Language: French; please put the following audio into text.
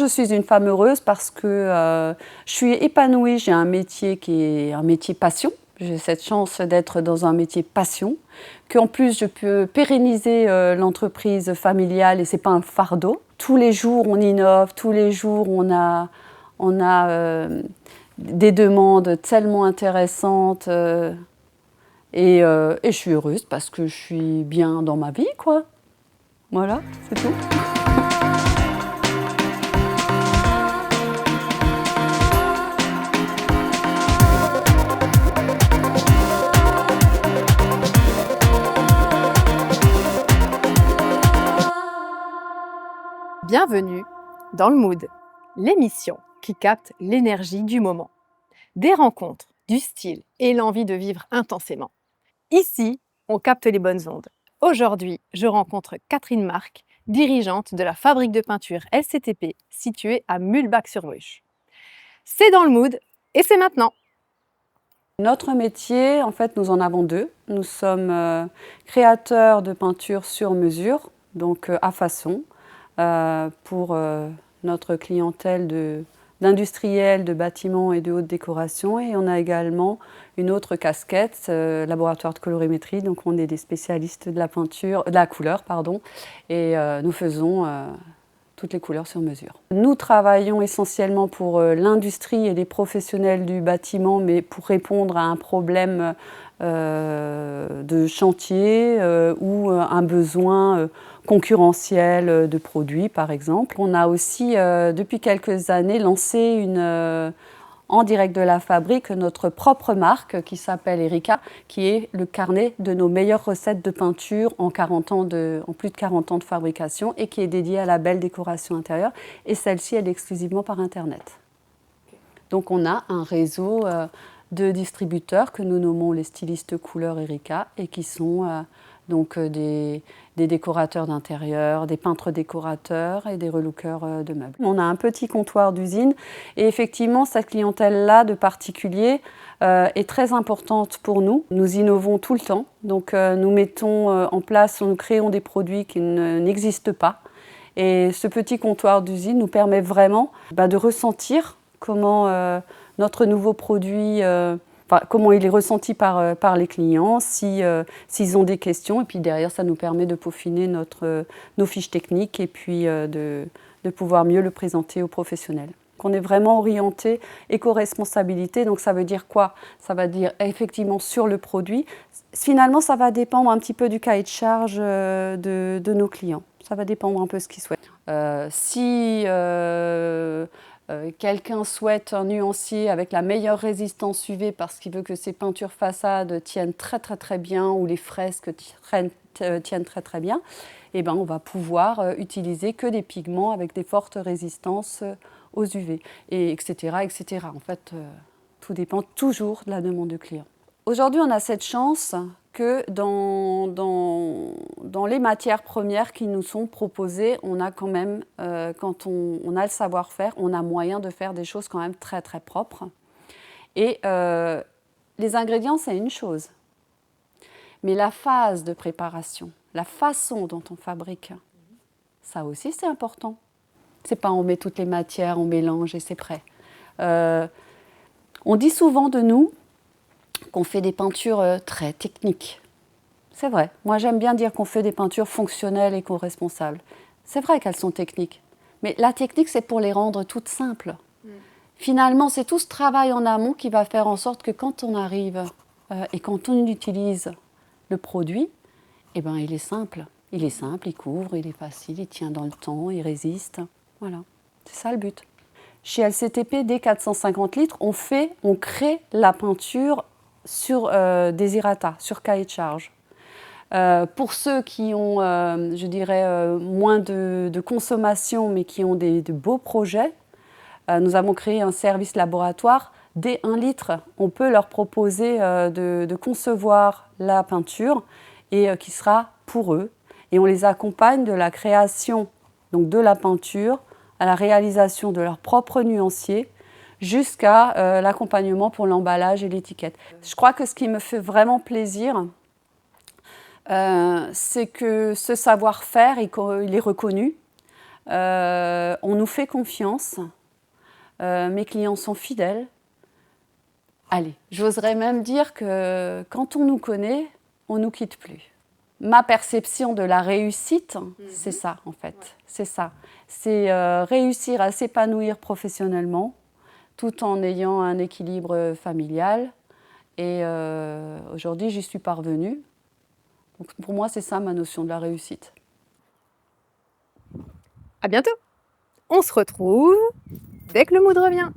Je suis une femme heureuse parce que je suis épanouie, j'ai un métier qui est un métier passion. J'ai cette chance d'être dans un métier passion, qu'en plus je peux pérenniser l'entreprise familiale et c'est pas un fardeau. Tous les jours on innove, tous les jours on a des demandes tellement intéressantes et je suis heureuse parce que je suis bien dans ma vie, quoi. Voilà, c'est tout. Bienvenue dans le Mood, l'émission qui capte l'énergie du moment. Des rencontres, du style et l'envie de vivre intensément. Ici, on capte les bonnes ondes. Aujourd'hui, je rencontre Catherine Marc, dirigeante de la fabrique de peinture LCTP située à Mulbach-sur-Bruche. C'est dans le Mood et c'est maintenant. Notre métier, en fait, nous en avons deux. Nous sommes créateurs de peinture sur mesure, donc à façon, pour notre clientèle d'industriels, de bâtiments et de haute décoration. Et on a également une autre casquette, laboratoire de colorimétrie. Donc on est des spécialistes de la peinture, de la couleur, pardon, et nous faisons toutes les couleurs sur mesure. Nous travaillons essentiellement pour l'industrie et les professionnels du bâtiment, mais pour répondre à un problème de chantier ou un besoin concurrentiel de produits, par exemple. On a aussi, depuis quelques années, lancé en direct de la fabrique notre propre marque qui s'appelle Erika, qui est le carnet de nos meilleures recettes de peinture en plus de 40 ans de fabrication et qui est dédiée à la belle décoration intérieure. Et celle-ci, elle est exclusivement par Internet. Donc on a un réseau de distributeurs que nous nommons les stylistes couleurs Erika et qui sont des décorateurs d'intérieur, des peintres décorateurs et des relookers de meubles. On a un petit comptoir d'usine et effectivement cette clientèle-là de particuliers est très importante pour nous. Nous innovons tout le temps, donc nous mettons en place, nous créons des produits qui n'existent pas. Et ce petit comptoir d'usine nous permet vraiment de ressentir comment notre nouveau produit comment il est ressenti par les clients, s'ils ont des questions. Et puis derrière, ça nous permet de peaufiner nos fiches techniques et puis de pouvoir mieux le présenter aux professionnels. On est vraiment orienté éco-responsabilité. Donc ça veut dire quoi? Ça va dire effectivement sur le produit. Finalement, ça va dépendre un petit peu du cahier de charge de nos clients. Ça va dépendre un peu de ce qu'ils souhaitent. Si quelqu'un souhaite un nuancier avec la meilleure résistance UV parce qu'il veut que ses peintures façades tiennent très bien ou les fresques tiennent très bien, eh ben, on va pouvoir utiliser que des pigments avec des fortes résistances aux UV, et etc. En fait, tout dépend toujours de la demande du client. Aujourd'hui, on a cette chance que dans les matières premières qui nous sont proposées, on a quand même, quand on a le savoir-faire, on a moyen de faire des choses quand même très propres. Et les ingrédients, c'est une chose. Mais la phase de préparation, la façon dont on fabrique, ça aussi c'est important. C'est pas on met toutes les matières, on mélange et c'est prêt. On dit souvent de nous qu'on fait des peintures très techniques. C'est vrai. Moi, j'aime bien dire qu'on fait des peintures fonctionnelles et éco-responsables. C'est vrai qu'elles sont techniques. Mais la technique, c'est pour les rendre toutes simples. Finalement, c'est tout ce travail en amont qui va faire en sorte que quand on arrive et quand on utilise le produit, eh ben, il est simple. Il est simple, il couvre, il est facile, il tient dans le temps, il résiste. Voilà. C'est ça le but. Chez LCTP, dès 450 litres, on crée la peinture sur désirata, sur cahier de charge. Pour ceux qui ont, moins de consommation, mais qui ont de beaux projets, nous avons créé un service laboratoire. Dès 1 litre, on peut leur proposer de concevoir la peinture et qui sera pour eux. Et on les accompagne de la création donc de la peinture à la réalisation de leur propre nuancier, jusqu'à l'accompagnement pour l'emballage et l'étiquette. Je crois que ce qui me fait vraiment plaisir, c'est que ce savoir-faire, il est reconnu. On nous fait confiance. Mes clients sont fidèles. Allez, j'oserais même dire que quand on nous connaît, on ne nous quitte plus. Ma perception de la réussite, c'est ça en fait. Ouais. C'est ça. C'est réussir à s'épanouir professionnellement tout en ayant un équilibre familial. Et aujourd'hui, j'y suis parvenue. Donc, pour moi, c'est ça ma notion de la réussite. À bientôt. On se retrouve dès que le mood revient.